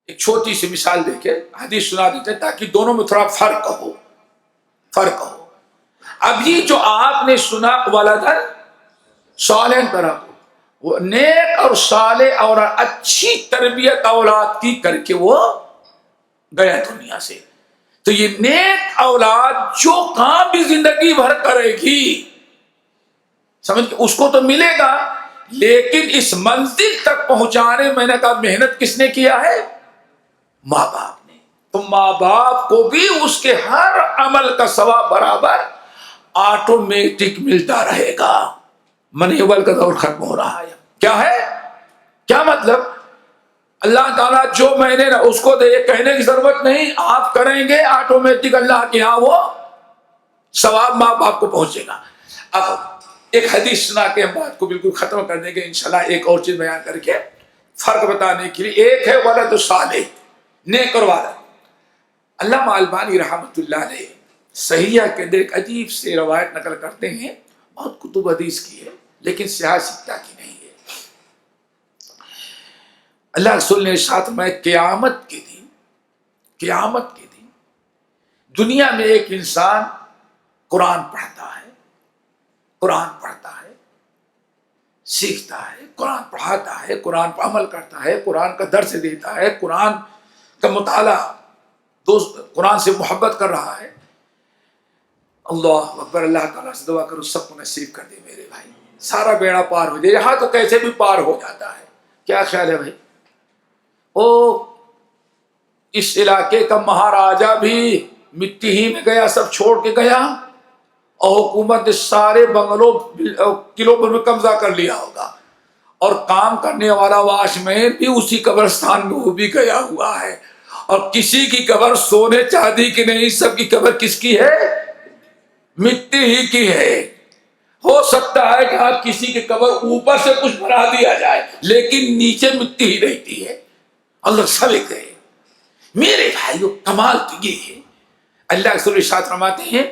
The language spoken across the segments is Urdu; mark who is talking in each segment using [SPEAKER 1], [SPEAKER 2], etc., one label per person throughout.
[SPEAKER 1] ایک چھوٹی سی مثال دے کے حدیث سنا دیتے ہیں تاکہ دونوں میں تھوڑا فرق ہو. ابھی جو آپ نے سنا ولدن صالحا طرح وہ نیک اور صالح اور اچھی تربیت اولاد کی کر کے وہ گیا دنیا سے. تو یہ نیک اولاد جو کام بھی زندگی بھر کرے گی سمجھ کے اس کو تو ملے گا، لیکن اس منزل تک پہنچانے میں نے کہا محنت کس نے کیا ہے؟ ماں باپ نے. تو ماں باپ کو بھی اس کے ہر عمل کا ثواب برابر آٹومیٹک ملتا رہے گا. منیول کا دور ختم ہو رہا ہے. کیا ہے؟ کیا مطلب؟ اللہ تعالیٰ جو میں نے اس کو دے کہنے کی ضرورت نہیں، آپ کریں گے آٹومیٹک اللہ کے ہاں وہ ثواب ماں باپ کو پہنچے گا. اب ایک حدیث سنا کے ہم بات کو بالکل ختم کر دیں گے انشاءاللہ، ایک اور چیز بیان کر کے فرق بتانے کے لیے. ایک ہے ولد صالح، نیک اور والد. علامہ البانی رحمۃ اللہ علیہ صحیحہ کے اندر ایک عجیب سے روایت نقل کرتے ہیں، بہت کتب حدیث کی ہے لیکن سیاہ ستہ کی نہیں ہے. اللہ رسول نے ارشاد فرمایا قیامت کے دن دنیا میں ایک انسان قرآن پڑھتا ہے، سیکھتا ہے، قرآن پڑھاتا ہے، قرآن پر عمل کرتا ہے، قرآن کا درس دیتا ہے، قرآن کا مطالعہ، قرآن سے محبت کر رہا ہے. اللہ اکبر. اللہ تعالیٰ سے دعا کرو سب کو نصیب کر دے میرے بھائی، سارا بیڑا پار ہو جائے. یہاں تو کیسے بھی پار ہو جاتا ہے. کیا خیال ہے بھائی؟ اس علاقے کا مہاراجا بھی مٹی ہی میں گیا، سب چھوڑ کے گیا، اور حکومت نے سارے بنگلوں قلعوں پر بھی قبضہ کر لیا ہوگا، اور کام کرنے والا واش مین بھی اسی قبرستان میں وہ بھی گیا ہوا ہے. اور کسی کی قبر سونے چاندی کی نہیں، سب کی قبر کس کی ہے؟ مٹی ہی کی ہے. ہو سکتا ہے کہ آپ کسی کی قبر اوپر سے کچھ بنا دیا جائے لیکن نیچے مٹی ہی رہتی ہے. اللہ سب گئے. میرے بھائیو کمال تو یہ ہے، اللہ رسول ارشاد فرماتے ہیں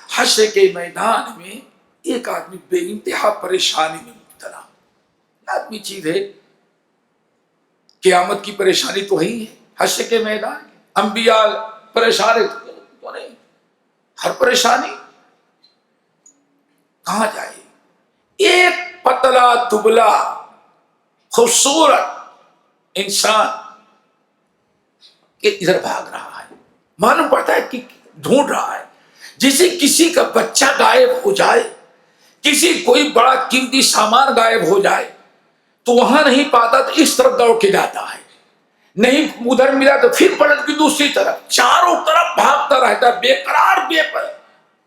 [SPEAKER 1] حشر کے میدان میں ایک آدمی بے انتہا پریشانی میں مبتلا. آدمی چیز ہے، قیامت کی پریشانی تو ہی ہے. حشر کے میدان انبیاء پریشان تو نہیں، ہر پریشانی کہاں جائے. ایک پتلا دبلا خوبصورت انسان ادھر بھاگ رہا ہے، معلوم پڑتا ہے کہ ڈھونڈ رہا ہے. جسے کسی کا بچہ غائب ہو جائے، کسی کوئی بڑا قیمتی سامان غائب ہو جائے تو وہاں نہیں پاتا تو اس طرف دوڑ کے جاتا ہے، نہیں ادھر ملا تو پھر پلٹ کے دوسری طرف، چاروں طرف بھاگتا رہتا ہے، بے قرار،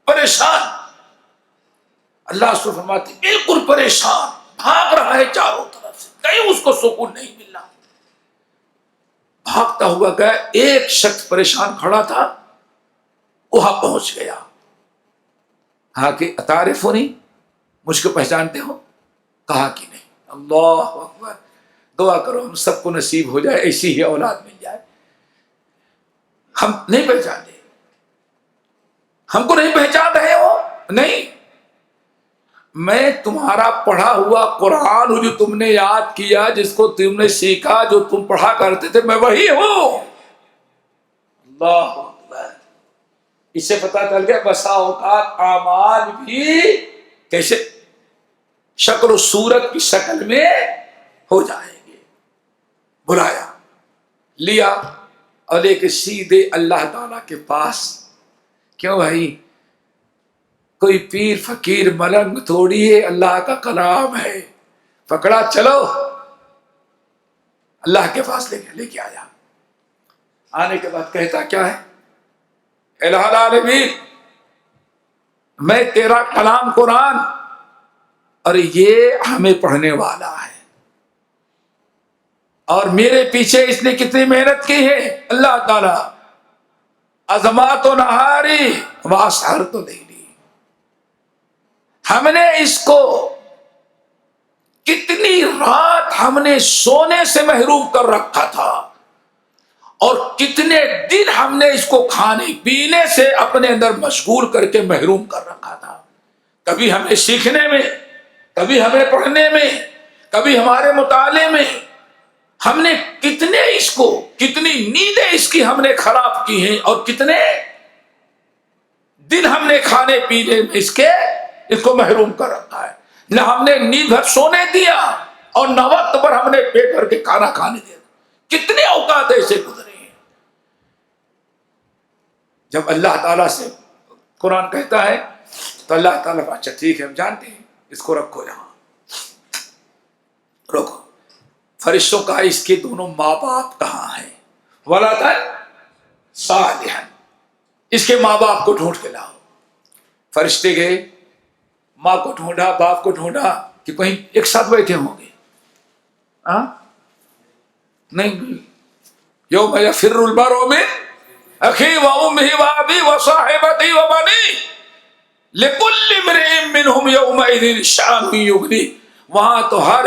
[SPEAKER 1] پریشان. اللہ سبحانہ فرماتے بالکل پریشان بھاگ رہا ہے چاروں طرف سے، کہیں اس کو سکون نہیں مل رہا. بھاگتا ہوا گیا، ایک شخص پریشان کھڑا تھا، وہاں پہنچ گیا. کہا کہ اتعرفونی، مجھ کو پہچانتے ہو؟ کہا کہ نہیں. اللہ اکبر. دعا کرو ہم سب کو نصیب ہو جائے ایسی ہی اولاد مل جائے. ہم نہیں پہچانتے، ہم کو نہیں پہچان رہے ہو؟ نہیں، میں تمہارا پڑھا ہوا قرآن ہوں جو تم نے یاد کیا، جس کو تم نے سیکھا، جو تم پڑھا کرتے تھے، میں وہی ہوں. اللہ اکبر. اس سے پتا چل گیا بسا اوقات اعمال بھی کیسے شکل و صورت کی شکل میں ہو جائیں گے. بلایا، لیا اور لے کے سیدھے اللہ تعالی کے پاس. کیوں بھائی؟ کوئی پیر فقیر ملنگ تھوڑی ہے، اللہ کا کلام ہے. پکڑا، چلو اللہ کے پاس لے کے آیا. آنے کے بعد کہتا کیا ہے؟ الہ العالمین، میں تیرا کلام قرآن، اور یہ ہمیں پڑھنے والا ہے، اور میرے پیچھے اس نے کتنی محنت کی ہے. اللہ تعالی عظمات و نہاری واسحر تو نہیں، ہم نے اس کو کتنی رات ہم نے سونے سے محروم کر رکھا تھا، اور کتنے دن ہم نے اس کو کھانے پینے سے اپنے اندر مشغول کر کے محروم کر رکھا تھا. کبھی ہمیں سیکھنے میں، کبھی ہمیں پڑھنے میں، کبھی ہمارے مطالعے میں. ہم نے کتنی نیندیں اس کی ہم نے خراب کی ہیں، اور کتنے دن ہم نے کھانے پینے میں اس کو محروم کر رکھا ہے۔ نہ ہم نے نیند بھر سونے دیا، اور نہ وقت پر ہم نے پیٹ بھر کے کھانا کھانے دیا۔ کتنے اوقات ایسے گزرے ہیں۔ جب اللہ تعالیٰ سے قرآن کہتا ہے تو اللہ تعالیٰ اچھا ٹھیک ہے، ہم جانتے ہیں، اس کو رکھو یہاں، رکھو۔ فرشتوں کا اس کے دونوں ماں باپ کہاں ہیں؟ ولدا صالحا، اس کے ماں باپ کو ڈھونڈ کے لاؤ۔ فرشتے گئے، ماں کو ڈھونڈا، باپ کو ڈھونڈا کہ کہیں ایک ساتھ بیٹھے ہوں گے۔ نہیں، یوم یفر المرء من اخیہ وامہ وابیہ وصاحبتہ وبنیہ لکل امرئ منہم یومئذ شأن یغنیہ۔ وہاں تو ہر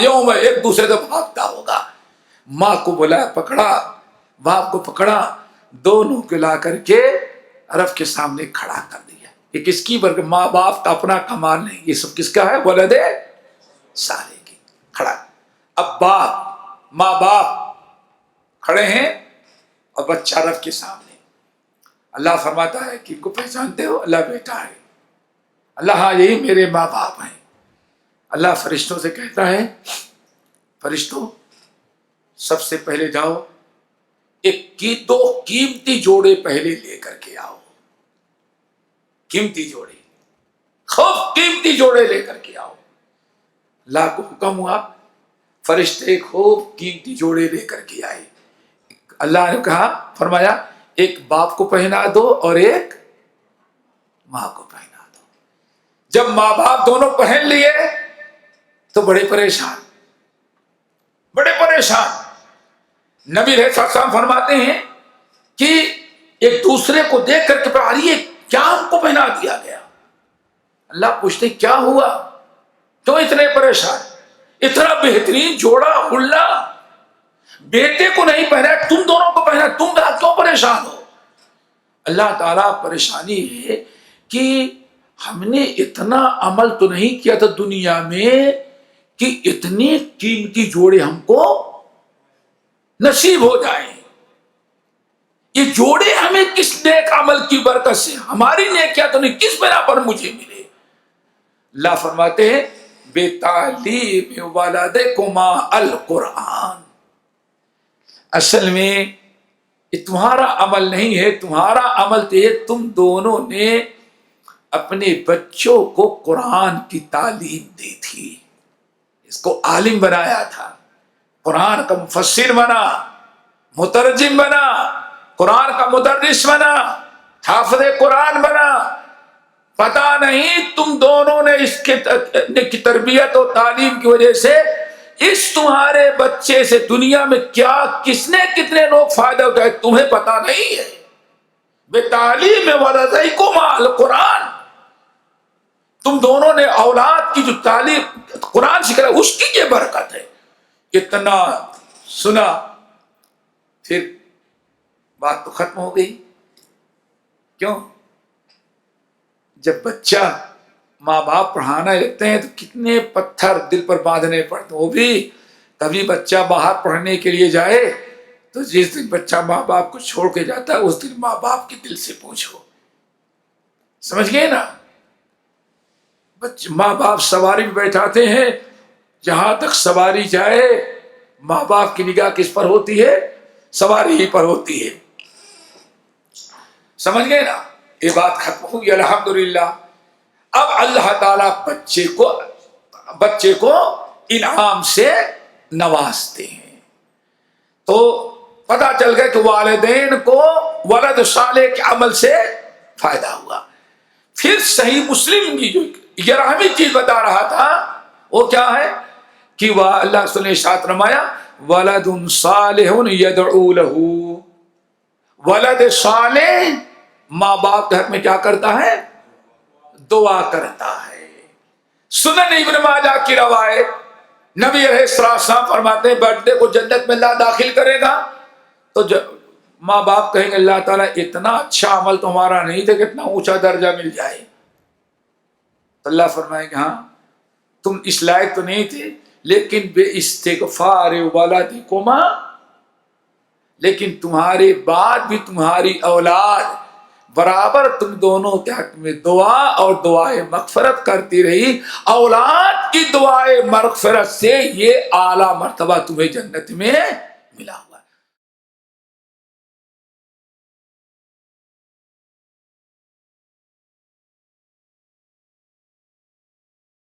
[SPEAKER 1] یوم ایک دوسرے سے بھاگتا ہوگا۔ ماں کو بلایا، پکڑا، باپ کو پکڑا، دونوں کو لا کر کے عرب کے سامنے کھڑا کر دیا۔ یہ کس کی برکت؟ ماں باپ کا اپنا کمال نہیں، یہ سب کس کا ہے؟ ولد صالح کی۔ کھڑا، اب ماں باپ کھڑے ہیں اور بچہ رب کے سامنے۔ اللہ فرماتا ہے کہ ان کو پہچانتے ہو؟ اللہ بیٹا ہے۔ اللہ ہاں، یہی میرے ماں باپ ہیں۔ اللہ فرشتوں سے کہتا ہے، فرشتوں سب سے پہلے جاؤ، دو قیمتی جوڑے پہلے لے کر کے آؤ۔ قیمتی جوڑے، خوب قیمتی جوڑے لے کر کے آؤ۔ اللہ کو حکم ہوا، فرشتے خوب قیمتی جوڑے لے کر کے آئے۔ اللہ نے کہا، فرمایا ایک باپ کو پہنا دو اور ایک ماں کو پہنا دو۔ جب ماں باپ دونوں پہن لیے تو بڑے پریشان۔ نبی علیہ السلام فرماتے ہیں کہ ایک دوسرے کو دیکھ کر کے یہ کیا ہم کو پہنا دیا گیا؟ اللہ پوچھتے کیا ہوا، کیوں اتنے پریشان؟ اتنا بہترین جوڑا ہلا بیٹے کو نہیں پہنا، تم دونوں کو پہنا، تم کیوں پریشان ہو؟ اللہ تعالیٰ پریشانی ہے کہ ہم نے اتنا عمل تو نہیں کیا تھا دنیا میں کہ اتنے قیمتی جوڑے ہم کو نصیب ہو جائیں۔ یہ جوڑے ہمیں کس نیک عمل کی برکت سے، ہماری نیکیاں تو نہیں، کس بنا پر مجھے ملے؟ اللہ فرماتے ہیں بے تعلیم ولدکما القرآن۔ اصل میں یہ تمہارا عمل نہیں ہے، تمہارا عمل تو یہ تم دونوں نے اپنے بچوں کو قرآن کی تعلیم دی تھی، اس کو عالم بنایا تھا، قرآن کا مفسر بنا، مترجم بنا، قرآن کا مدرس بنا، حافظ قرآن بنا۔ پتہ نہیں تم دونوں نے اس کی تربیت اور تعلیم کی وجہ سے اس تمہارے بچے سے دنیا میں کیا کتنے لوگ فائدہ اٹھائے، تمہیں پتہ نہیں ہے۔ بے تعلیم ولدیکما القرآن، تم دونوں نے اولاد کی جو تعلیم قرآن سکھایا اس کی یہ برکت ہے۔ اتنا سنا، پھر بات تو ختم ہو گئی۔ کیوں؟ جب بچہ ماں باپ پڑھانا لگتے ہیں تو کتنے پتھر دل پر باندھنے پڑتے، وہ بھی کبھی بچہ باہر پڑھنے کے لیے جائے تو جس دن بچہ ماں باپ کو چھوڑ کے جاتا ہے اس دن ماں باپ کے دل سے پوچھو، سمجھ گئے نا؟ ماں باپ سواری میں بیٹھاتے ہیں، جہاں تک سواری جائے ماں باپ کی نگاہ کس پر ہوتی ہے؟ سواری ہی پر ہوتی ہے، سمجھ گئے نا؟ یہ بات ختم ہوگی الحمدللہ۔ اب اللہ تعالیٰ بچے کو انعام سے نوازتے ہیں، تو پتا چل گیا کہ والدین کو ولد صالح کے عمل سے فائدہ ہوا۔ پھر صحیح مسلم کی جو 11ویں چیز بتا رہا تھا وہ کیا ہے کہ وہ اللہ نے ارشاد فرمایا ولد صالح یدعو له۔ ولد صالح ماں باپ کے حق میں کیا کرتا ہے؟ دعا کرتا ہے۔ سنن ابن ماجہ کی روایت، نبی علیہ السلام فرماتے ہیں برتھ ڈے کو جنت میں اللہ داخل کرے گا تو ماں باپ کہیں گے اللہ تعالیٰ اتنا اچھا عمل تو ہمارا نہیں تھا کہ اتنا اونچا درجہ مل جائے، تو اللہ فرمائے گا ہاں تم اس لائق تو نہیں تھے لیکن بے استغفار ولدکما، لیکن تمہارے بعد بھی تمہاری اولاد برابر تم دونوں کے حق میں دعا اور دعائے مغفرت کرتی رہی، اولاد کی دعائے مغفرت سے یہ اعلیٰ مرتبہ تمہیں جنت میں ملا۔